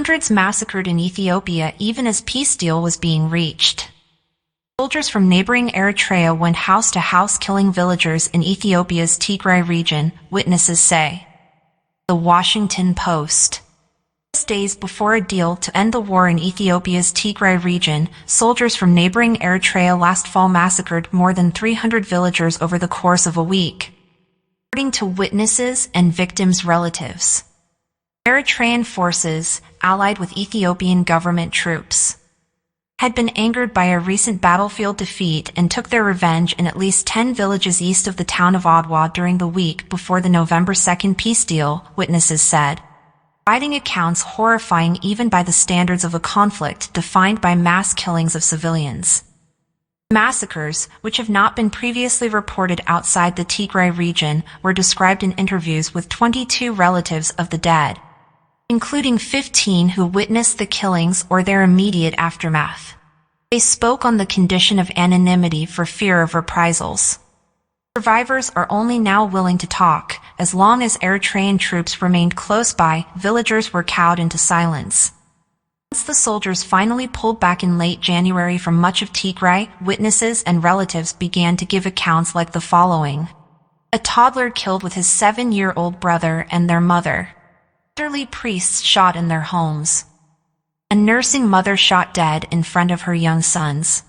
hundreds massacred in Ethiopia even as peace deal was being reached. Soldiers from neighboring Eritrea went house to house killing villagers in Ethiopia's Tigray region, witnesses say. The Washington Post. Just days before a deal to end the war in Ethiopia's Tigray region, soldiers from neighboring Eritrea last fall massacred more than 300 villagers over the course of a week, according to witnesses and victims' relatives. Eritrean forces, allied with Ethiopian government troops, had been angered by a recent battlefield defeat and took their revenge in at least 10 villages east of the town of Adwa during the week before the November 2nd peace deal, witnesses said, providing accounts horrifying even by the standards of a conflict defined by mass killings of civilians. Massacres, which have not been previously reported outside the Tigray region, were described in interviews with 22 relatives of the dead, including 15 who witnessed the killings or their immediate aftermath. They spoke on the condition of anonymity for fear of reprisals. Survivors are only now willing to talk. As long as Eritrean troops remained close by, villagers were cowed into silence. Once the soldiers finally pulled back in late January from much of Tigray, witnesses and relatives began to give accounts like the following. A toddler killed with his 7-year-old brother and their mother. Elderly priests shot in their homes. A nursing mother shot dead in front of her young sons.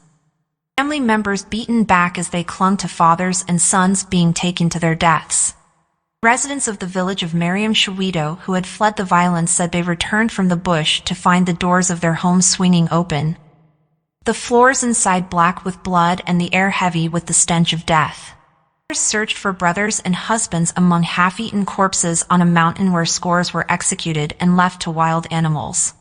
Family members beaten back as they clung to fathers and sons being taken to their deaths. Residents of the village of Mariam Shawido who had fled the violence said they returned from the bush to find the doors of their homes swinging open, the floors inside black with blood and the air heavy with the stench of death. Others searched for brothers and husbands among half-eaten corpses on a mountain where scores were executed and left to wild animals.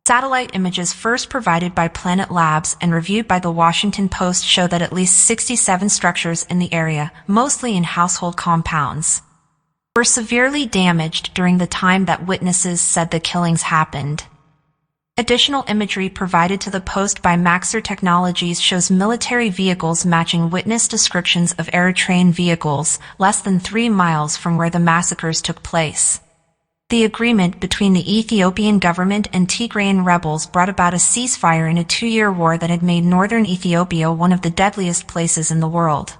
Satellite images first provided by Planet Labs and reviewed by the Washington Post show that at least 67 structures in the area, mostly in household compounds, were severely damaged during the time that witnesses said the killings happened. Additional imagery provided to the Post by Maxar Technologies shows military vehicles matching witness descriptions of Eritrean vehicles less than 3 miles from where the massacres took place. The agreement between the Ethiopian government and Tigrayan rebels brought about a ceasefire in a 2-year war that had made northern Ethiopia one of the deadliest places in the world.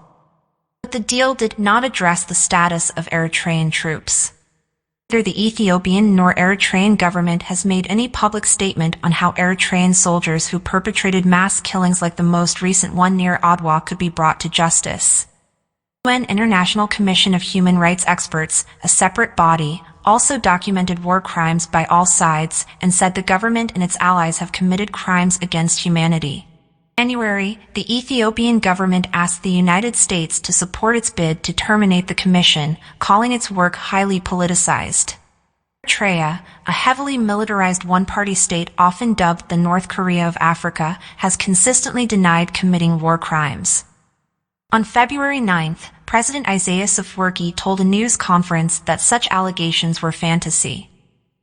But the deal did not address the status of Eritrean troops. Neither the Ethiopian nor Eritrean government has made any public statement on how Eritrean soldiers who perpetrated mass killings like the most recent one near Adwa could be brought to justice. The UN International Commission of Human Rights Experts, a separate body, also documented war crimes by all sides and said the government and its allies have committed crimes against humanity. In January, the Ethiopian government asked the United States to support its bid to terminate the commission, calling its work highly politicized. Eritrea, a heavily militarized one-party state often dubbed the North Korea of Africa, has consistently denied committing war crimes. On February 9th, President Isaias Afwerki told a news conference that such allegations were fantasy,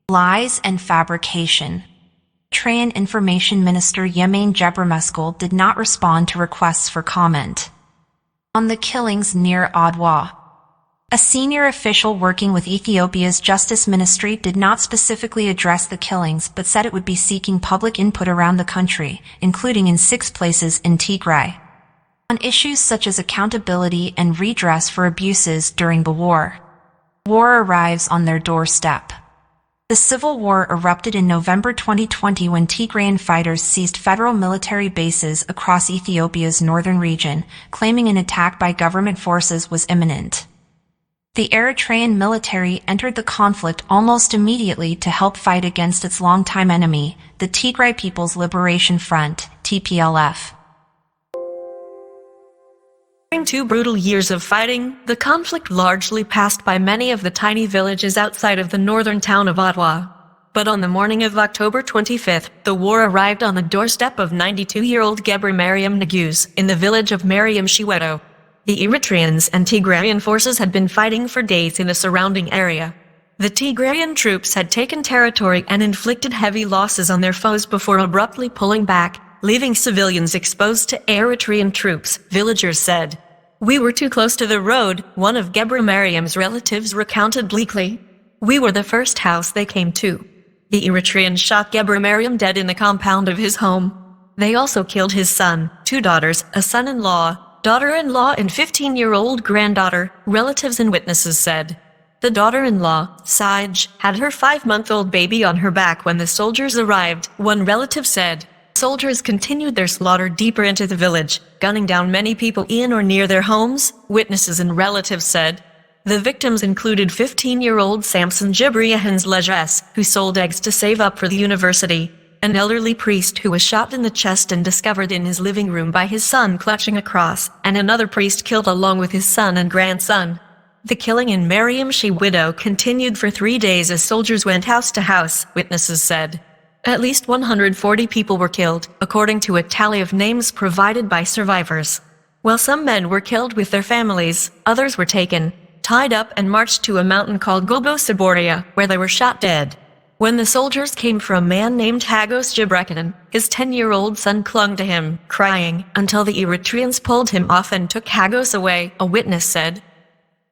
lies, and fabrication. Eritrean Information Minister Yemane Gebremeskel did not respond to requests for comment on the killings near Adwa. A senior official working with Ethiopia's Justice Ministry did not specifically address the killings but said it would be seeking public input around the country, including in 6 places in Tigray, on issues such as accountability and redress for abuses during the war. War arrives on their doorstep. The civil war erupted in November 2020 when Tigrayan fighters seized federal military bases across Ethiopia's northern region, claiming an attack by government forces was imminent. The Eritrean military entered the conflict almost immediately to help fight against its longtime enemy, the Tigray People's Liberation Front, TPLF. During 2 brutal years of fighting, the conflict largely passed by many of the tiny villages outside of the northern town of Adwa. But on the morning of October 25th, the war arrived on the doorstep of 92-year-old Gebre Mariam Naguse in the village of Mariam Shiweto. The Eritreans and Tigrayan forces had been fighting for days in the surrounding area. The Tigrayan troops had taken territory and inflicted heavy losses on their foes before abruptly pulling back, leaving civilians exposed to Eritrean troops, villagers said. "We were too close to the road," one of Gebre Mariam's relatives recounted bleakly. "We were the first house they came to. The Eritreans shot Gebre Mariam dead in the compound of his home. They also killed his son, 2 daughters, a son-in-law, daughter-in-law, and 15-year-old granddaughter, relatives and witnesses said. The daughter-in-law, Saj, had her 5-month-old baby on her back when the soldiers arrived, one relative said. Soldiers continued their slaughter deeper into the village, gunning down many people in or near their homes, witnesses and relatives said. The victims included 15-year-old Samson Jibriahans Lejas, who sold eggs to save up for the university, an elderly priest who was shot in the chest and discovered in his living room by his son clutching a cross, and another priest killed along with his son and grandson. The killing in Mariam's widow continued for 3 days as soldiers went house to house, witnesses said. At least 140 people were killed, according to a tally of names provided by survivors. While some men were killed with their families, others were taken, tied up and marched to a mountain called Gobo Saboria, where they were shot dead. When the soldiers came for a man named Hagos Jibrekanan, his 10-year-old son clung to him, crying, until the Eritreans pulled him off and took Hagos away, a witness said.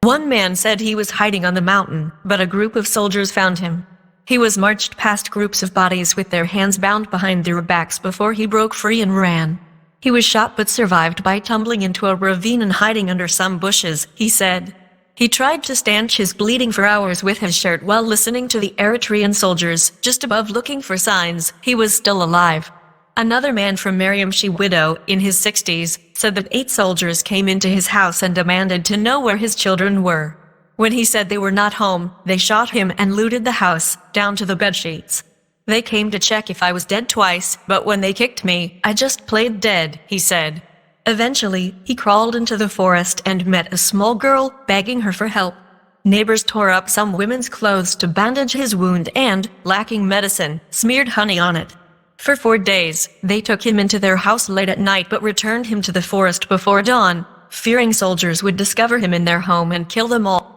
One man said he was hiding on the mountain, but a group of soldiers found him. He was marched past groups of bodies with their hands bound behind their backs before he broke free and ran. He was shot but survived by tumbling into a ravine and hiding under some bushes, he said. He tried to stanch his bleeding for hours with his shirt while listening to the Eritrean soldiers, just above looking for signs he was still alive. Another man from Mariam's widow, in his 60s, said that 8 soldiers came into his house and demanded to know where his children were. When he said they were not home, they shot him and looted the house, down to the bedsheets. They came to check if I was dead twice, but when they kicked me, I just played dead, he said. Eventually, he crawled into the forest and met a small girl, begging her for help. Neighbors tore up some women's clothes to bandage his wound and, lacking medicine, smeared honey on it. For 4 days, they took him into their house late at night but returned him to the forest before dawn, fearing soldiers would discover him in their home and kill them all.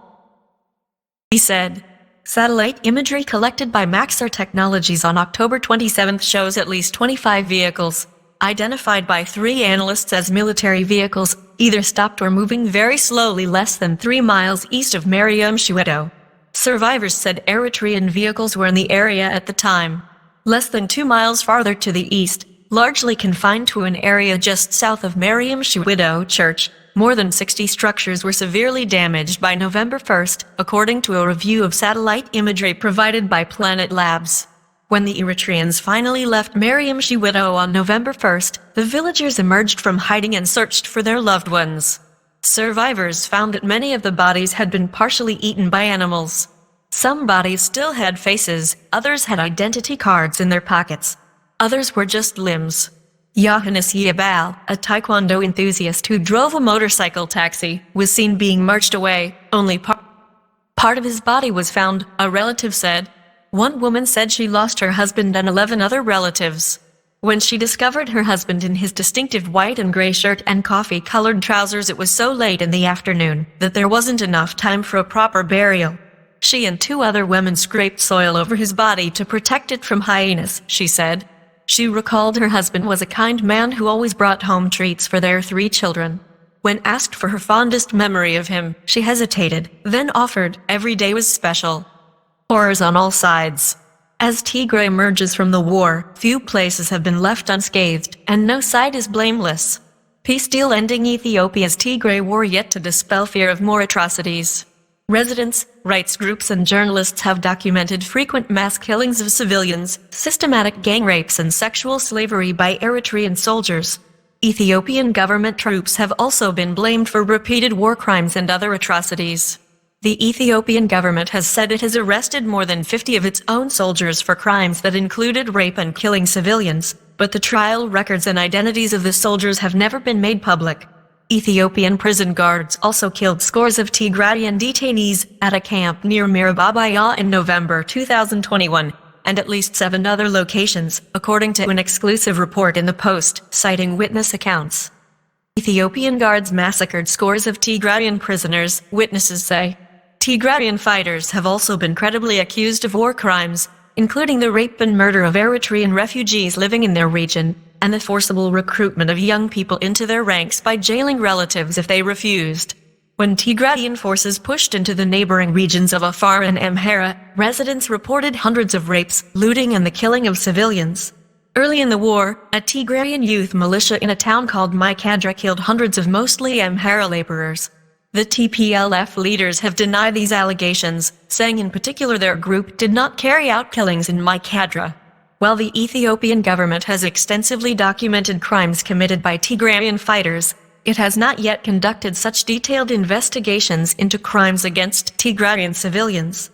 He said. Satellite imagery collected by Maxar Technologies on October 27 shows at least 25 vehicles, identified by 3 analysts as military vehicles, either stopped or moving very slowly less than 3 miles east of Mariam's widow. Survivors said Eritrean vehicles were in the area at the time. Less than 2 miles farther to the east, largely confined to an area just south of Mariam's widow church, more than 60 structures were severely damaged by November 1st, according to a review of satellite imagery provided by Planet Labs. When the Eritreans finally left Mariam's widow on November 1st, the villagers emerged from hiding and searched for their loved ones. Survivors found that many of the bodies had been partially eaten by animals. Some bodies still had faces, others had identity cards in their pockets. Others were just limbs. Yohannes Yabal, a taekwondo enthusiast who drove a motorcycle taxi, was seen being marched away. Only part of his body was found, a relative said. One woman said she lost her husband and 11 other relatives. When she discovered her husband in his distinctive white and gray shirt and coffee-colored trousers, it was so late in the afternoon that there wasn't enough time for a proper burial. She and 2 other women scraped soil over his body to protect it from hyenas, she said. She recalled her husband was a kind man who always brought home treats for their 3 children. When asked for her fondest memory of him, she hesitated, then offered, every day was special. Horrors on all sides. As Tigray emerges from the war, few places have been left unscathed, and no side is blameless. Peace deal ending Ethiopia's Tigray war yet to dispel fear of more atrocities. Residents, rights groups and journalists have documented frequent mass killings of civilians, systematic gang rapes and sexual slavery by Eritrean soldiers. Ethiopian government troops have also been blamed for repeated war crimes and other atrocities. The Ethiopian government has said it has arrested more than 50 of its own soldiers for crimes that included rape and killing civilians, but the trial records and identities of the soldiers have never been made public. Ethiopian prison guards also killed scores of Tigrayan detainees at a camp near Mirababaya in November 2021, and at least 7 other locations, according to an exclusive report in the Post, citing witness accounts. Ethiopian guards massacred scores of Tigrayan prisoners, witnesses say. Tigrayan fighters have also been credibly accused of war crimes, including the rape and murder of Eritrean refugees living in their region, and the forcible recruitment of young people into their ranks by jailing relatives if they refused. When Tigrayan forces pushed into the neighboring regions of Afar and Amhara, residents reported hundreds of rapes, looting and the killing of civilians. Early in the war, a Tigrayan youth militia in a town called Massacred killed hundreds of mostly Amhara laborers. The TPLF leaders have denied these allegations, saying in particular their group did not carry out killings in Massacred. While the Ethiopian government has extensively documented crimes committed by Tigrayan fighters, it has not yet conducted such detailed investigations into crimes against Tigrayan civilians.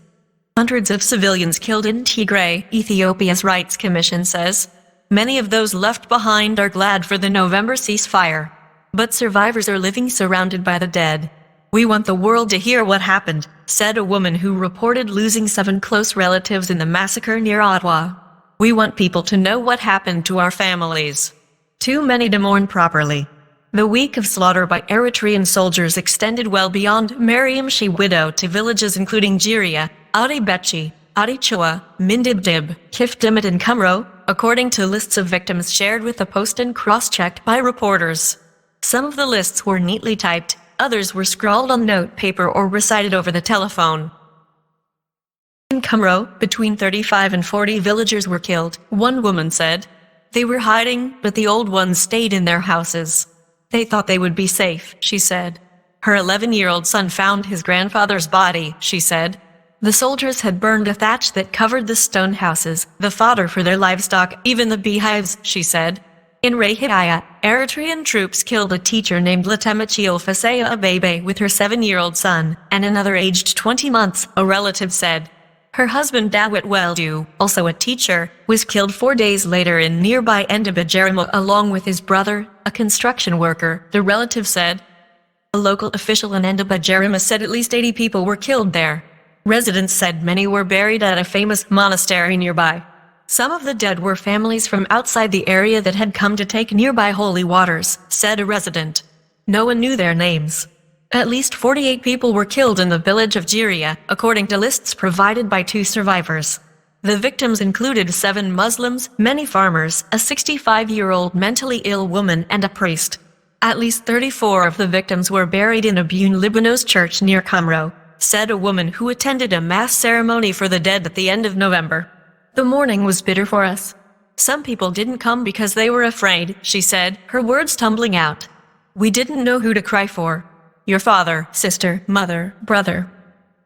Hundreds of civilians killed in Tigray, Ethiopia's Rights Commission says. Many of those left behind are glad for the November ceasefire. But survivors are living surrounded by the dead. We want the world to hear what happened, said a woman who reported losing 7 close relatives in the massacre near Adwa. We want people to know what happened to our families. Too many to mourn properly. The week of slaughter by Eritrean soldiers extended well beyond Mariamshi widow to villages including Jiria, Adibechi, Adichua, Mindibdib, Kifdimit and Kumro, according to lists of victims shared with the Post and cross-checked by reporters. Some of the lists were neatly typed, others were scrawled on note paper or recited over the telephone. In Kumro, between 35 and 40 villagers were killed, one woman said. They were hiding, but the old ones stayed in their houses. They thought they would be safe, she said. Her 11-year-old son found his grandfather's body, she said. The soldiers had burned the thatch that covered the stone houses, the fodder for their livestock, even the beehives, she said. In Rehidaya, Eritrean troops killed a teacher named Latemachiel Fasea Abebe with her 7-year-old son, and another aged 20 months, a relative said. Her husband Dawit Weldu, also a teacher, was killed 4 days later in nearby Endabajerimo along with his brother, a construction worker, the relative said. A local official in Endabajerimo said at least 80 people were killed there. Residents said many were buried at a famous monastery nearby. Some of the dead were families from outside the area that had come to take nearby holy waters, said a resident. No one knew their names. At least 48 people were killed in the village of Jiria, according to lists provided by 2 survivors. The victims included 7 Muslims, many farmers, a 65-year-old mentally ill woman, and a priest. At least 34 of the victims were buried in a Bun Libanos church near Kumro, said a woman who attended a mass ceremony for the dead at the end of November. The mourning was bitter for us. Some people didn't come because they were afraid, she said, her words tumbling out. We didn't know who to cry for. Your father, sister, mother, brother.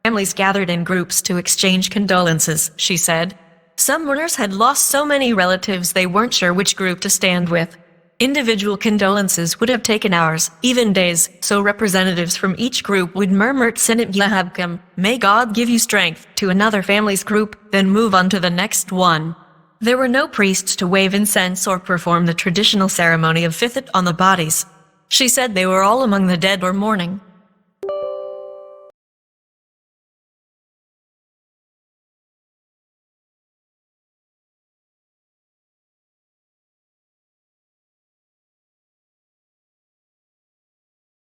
Families gathered in groups to exchange condolences, she said. Some mourners had lost so many relatives they weren't sure which group to stand with. Individual condolences would have taken hours, even days, so representatives from each group would murmur Sinit Yahabkam, may God give you strength, to another family's group, then move on to the next one. There were no priests to wave incense or perform the traditional ceremony of fithit on the bodies. She said they were all among the dead or mourning.